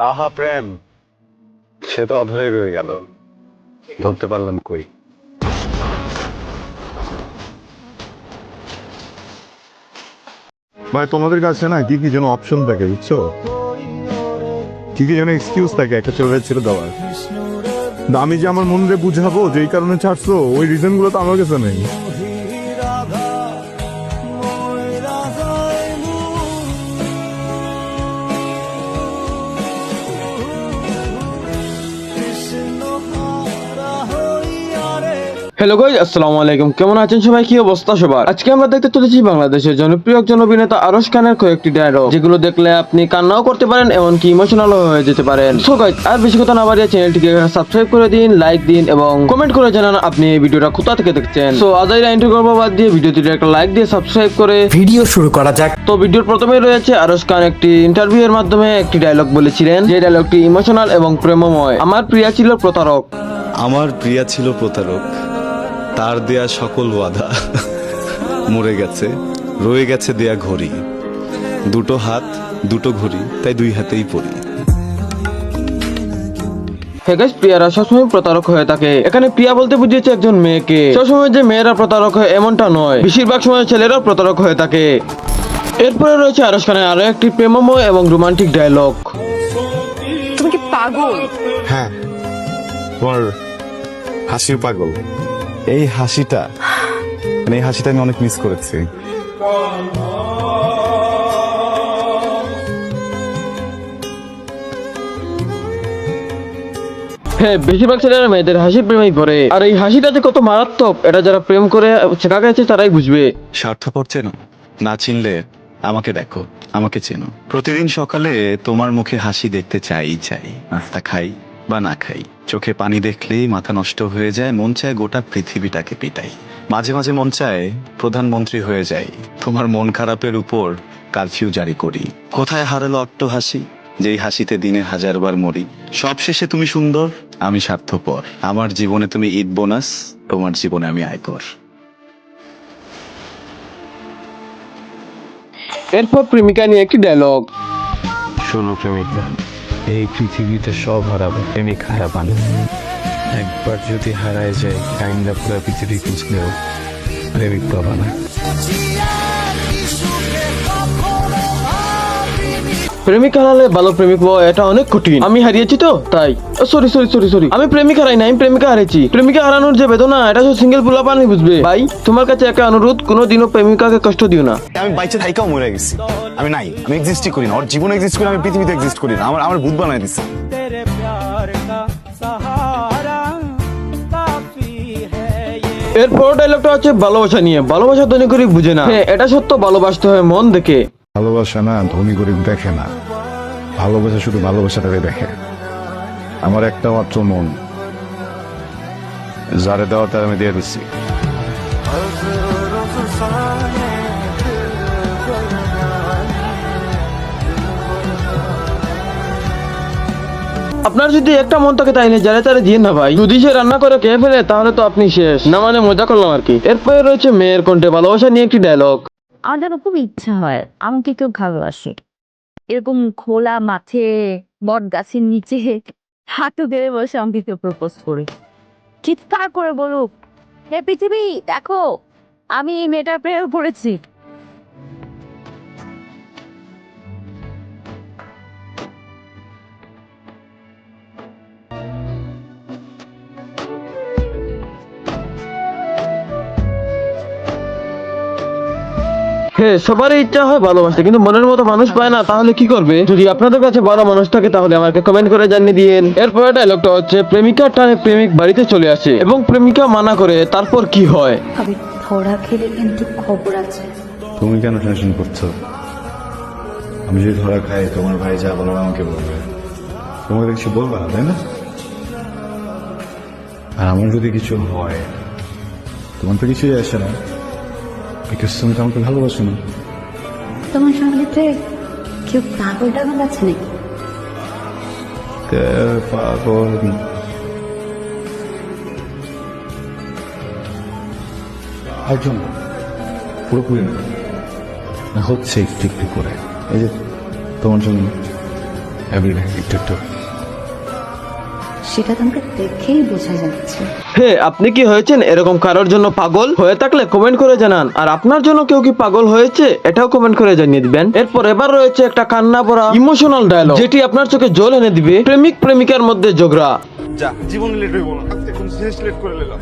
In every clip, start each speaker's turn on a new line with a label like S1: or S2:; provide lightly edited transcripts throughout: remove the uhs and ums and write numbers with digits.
S1: আহা প্রেম, সে তো অধরে রয়ে গেল, ধরতে পারলাম কই।
S2: ভাই তোমাদের কাছে না কি কি যেন অপশন থাকে বুঝছো, কি কি যেন এক্সকিউজ থাকে একটা ছেলে ছেড়ে দেওয়ার। আমি যে আমার মনে বুঝাবো যে এই কারণে ছাড়ছো, ওই রিজন গুলো তো আমার কাছে নেই।
S3: হ্যালো গাইস, আসসালামু আলাইকুম। কেমন আছেন সবাই? কি অবস্থা সবার? আজকে আমরা দেখতে চলেছি বাংলাদেশের জনপ্রিয় একজন অভিনেতা আরশ খানের কয়েকটি ডায়লগ, যেগুলো দেখলে আপনি কান্নাও করতে পারেন, এমনকি ইমোশনালও হয়ে যেতে পারেন। সো গাইস, আর বেশি কথা না বাড়িয়ে চ্যানেলটিকে সাবস্ক্রাইব করে দিন, লাইক দিন এবং কমেন্ট করে জানান আপনি এই ভিডিওটা কোথা থেকে দেখছেন। সো আজই ইন্ট্রো করব বাদ দিয়ে ভিডিওটিতে একটা লাইক দিয়ে সাবস্ক্রাইব করে
S4: ভিডিও শুরু করা যাক।
S3: তো ভিডিওর প্রথমেই রয়েছে আরশ খান একটি ইন্টারভিউ এর মাধ্যমে একটি ডায়লগ বলেছিলেন, যে ডায়লগটি ইমোশনাল এবং প্রেমময়। আমার প্রিয়া ছিল প্রতারক।
S5: আমার প্রিয়া ছিল প্রতারক, তার দেয়া সকল ওয়াদা মরে গেছে, রয়ে গেছে দেয়া ঘড়ি। দুটো হাত দুটো ঘড়ি, তাই দুই হাতেই পড়ি।
S3: হ্যাঁ গাইস, প্রিয়ারা সবসময় প্রতারক হয়ে থাকে। এখানে প্রিয়া বলতে বুঝিয়েছে একজন মেয়েকে। সবসময় যে মেয়েরা প্রতারক হয় এমনটা নয়, বেশিরভাগ সময় ছেলেরা প্রতারক হয়ে থাকে। এরপরে রয়েছে আরশ খানের আরো একটি প্রেমময় এবং রোমান্টিক ডায়লগ।
S6: তুমি কি পাগল?
S2: হ্যাঁ, তোমার হাসির পাগল। এই হাসিটা, মানে এই হাসিটা আমি অনেক মিস করেছি।
S3: হ্যাঁ, বেশিরভাগ ছেলেরা মেয়েদের হাসির প্রেমেই পড়ে, আর এই হাসিটা যে কত মারাত্মক এটা যারা প্রেম করে শেখা গেছে তারাই বুঝবে।
S5: স্বার্থপর চেনো? না চিনলে আমাকে দেখো, আমাকে চেনো। প্রতিদিন সকালে তোমার মুখে হাসি দেখতে চাই, নাস্তা খাই বা না খাই, চোখে পানি দেখলেই মাথা নষ্ট হয়ে যায়, মন চায় গোটা পৃথিবীটাকে পিটাই। মাঝে মাঝে মন চায় প্রধানমন্ত্রী হয়ে যাই, তোমার মন খারাপের উপর কারফিউ জারি করি। কোথায় হারালো অট্ট হাসি, যেই হাসিতে দিনে 1000বার মরি। সব শেষে তুমি সুন্দর, আমি স্বার্থপর। আমার জীবনে তুমি ঈদ বোনাস, তোমার জীবনে আমি আয়কর।
S3: এরপর প্রেমিকা নিয়ে একটি ডায়লগ।
S1: শোনো প্রেমিকা, এই পৃথিবীতে সব হারাবে, প্রেমিক হারাবান। একবার যদি হারায় যায়, কাইন্ডা পুরো পৃথিবী খুঁজলেও প্রেমিক পাবা না।
S3: প্রেমিক হারালে ভালো প্রেমিক পাওয়া এটা অনেক কঠিন। আমি হারিয়েছি তো তাই। সরি সরি সরি সরি, আমি প্রেমিক হারাই না, আমি প্রেমিকা হারিয়েছি। প্রেমিকা হারানোর যে বেদনা, এটা তো সিঙ্গেল পোলা পানি বুঝবে। ভাই, তোমার কাছে একটা অনুরোধ, কোনোদিনও প্রেমিকাকে কষ্ট দিও না।
S7: আমি বাইচে থাইকাও মরে গেছি, আমি নাই, আমি এক্সিস্টই করি না। ওর জীবনে এক্সিস্ট করি, আমি পৃথিবীতে এক্সিস্ট করি না। আমার ভূত বানাই দিচ্ছে।
S3: এরপর ডায়লগটা হচ্ছে ভালোবাসা নিয়ে। ভালোবাসা ধনী গরিব বুঝে না। হ্যাঁ, এটা সত্য, ভালোবাসতে হয় মন দেখে।
S2: ভালোবাসা না ধনী গরিব দেখে না, ভালোবাসা শুধু ভালোবাসাটাকে দেখে। আমার একটা মাত্র মন, যারে দেওয়ার তার আমি দিয়ে দিচ্ছি।
S3: আপনার যদি একটা মন থাকে তাইলে যারা তারা দিয়ে না ভাই। যদি সে রান্না করে খেয়ে ফেলে তাহলে তো আপনি শেষ। না মানে মজা করলাম আর কি। এরপরে রয়েছে মেয়ের কণ্ঠে ভালোবাসা নিয়ে একটি ডায়লগ।
S6: আমার যেন খুব ইচ্ছা হয় আমাকে কেউ ভালোবাসে, এরকম খোলা মাঠে বট গাছের নিচে হাঁটু গেড়ে বসে আমাকে কেউ প্রপোজ করে চিৎকার করে বলুক, হে পৃথিবী দেখো, আমি এই মেয়েটার প্রেমে পড়েছি।
S3: হ্যাঁ, সবারই ইচ্ছা হয় ভালোবাসতে, কিন্তু মনের মতো মানুষ পায় না। তাহলে কি করবে? যদি আপনাদের কাছে ভালো মানুষ থাকে তাহলে আমাকে কমেন্ট করে জানিয়ে দিয়েন। এরপরে ডায়লগটা হচ্ছে প্রেমিকার টানে প্রেমিক বাড়িতে চলে আসে এবং প্রেমিকা মানা করে, তারপর কি হয়?
S8: আমি ধরা খেলে কিন্তু খবর আছে।
S7: তুমি কেন টেনশন করছো? আমি যদি ধরা খাই, তোমার ভাই যা বলার আমাকে বলবে। তোমাকে কিছু বলবে না, তাই না? আর আমার যদি কিছু হয়, তোমার তো কিছুই আসে না, বিকজ তুমি তো আমাকে ভালোবাসো না।
S8: তোমার সঙ্গীতে কেউ পাগল টাগল আছে নাকি?
S7: পাগল একজন পুরোপুরি না, হচ্ছে একটু একটু করে। এই যে তোমার জন্য
S1: এভরিডে একটু একটু।
S8: সেটা তো আমাকে দেখেই বোঝা যাচ্ছে।
S3: হে, আপনি কি হয়েছেন এরকম কারোর জন্য পাগল হয়ে থাকলে কমেন্ট করে জানান, আর আপনার জন্য কেউ কি পাগল হয়েছে এটাও কমেন্ট করে জানিয়ে দিবেন। এরপর এবার রয়েছে একটা কান্না ভরা ইমোশনাল ডায়লগ, যেটি আপনার চোখে জল এনে দিবে। প্রেমিক প্রেমিকার মধ্যে ঝগড়া।
S2: যা জীবন লেট হইব না, এখন শেষ লেট করে নিলাম।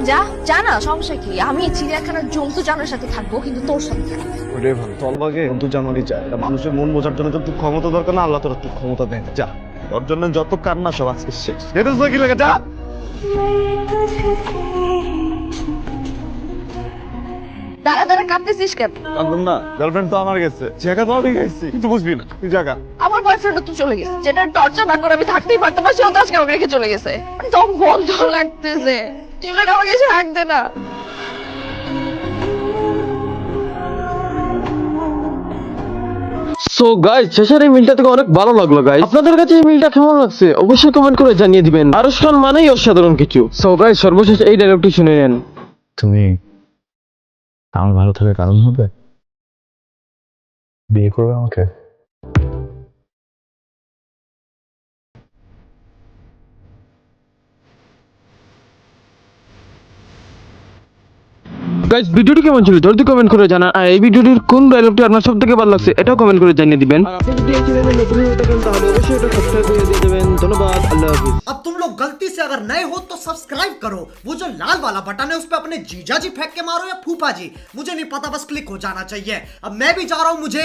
S4: যা জানা সমস্যা কি? আমি চিড়িয়াখানার জন্তু জানোয়ারের সাথে থাকবো, কিন্তু তোর সাথে থাকবো না।
S2: ওটাই ভালো, তলবাগে কিন্তু জানুয়ারি চায়। এটা মানুষের মন বোঝার জন্য যত ক্ষমতা দরকার না, আল্লাহ তোর ক্ষমতা দেয় না। যা, তোর জন্য যত কান্না সব আজকে শেষ। এটা তো কি লাগে, যা।
S4: দাঁড়া দাঁড়া, কাঁদতেছিস কেন?
S2: কান্দন না, গার্লফ্রেন্ড তো আমার গেছে, জায়গা তো আমি গেছি, কিন্তু বুঝবি না তুই জায়গা।
S4: আমার বয়ফ্রেন্ড তো চলে গেছে, যেটা টর্চার না করে আমি থাকতেই পারতাম না, সেও তো আজকে আমাকে রেখে চলে গেছে। দম বন্ধ লাগতেছে, তুই আমাকে এসে রাখ দে না।
S3: সো গাইস, শেষের এই মিলটা থেকে অনেক ভালো লাগলো গাইস। আপনাদের কাছে এই মিলটা কেমন লাগছে অবশ্যই কমেন্ট করে জানিয়ে দিবেন। আরশ খান মানেই অসাধারণ কিছু। সো গাইস, সর্বশেষ এই ডায়লগটি শুনে নেন।
S1: তুমি আমার ভালো থাকার কারণ হবে, বিয়ে করবে আমাকে।
S3: গাইস, ভিডিওটি কেমন ছিল জলদি কমেন্ট করে জানান, আর এই ভিডিওটির কোন ডায়লগটি আপনার সবথেকে ভালো লাগছে এটাও কমেন্ট করে জানিয়ে দিবেন। আর আপনি যদি এই চ্যানেলে নতুন হয়ে থাকেন তাহলে অবশ্যই এটা সাবস্ক্রাইব করে দিয়ে দেবেন। ধন্যবাদ, আল্লাহ হাফেজ।
S9: अब तुम लोग गलती से अगर नए हो तो सब्सक्राइब करो, वो जो लाल वाला बटन है उस पर अपने जीजा जी फेंक के मारो या फूफा जी, मुझे नहीं पता, बस क्लिक हो जाना चाहिए। अब मैं भी जा रहा हूं, मुझे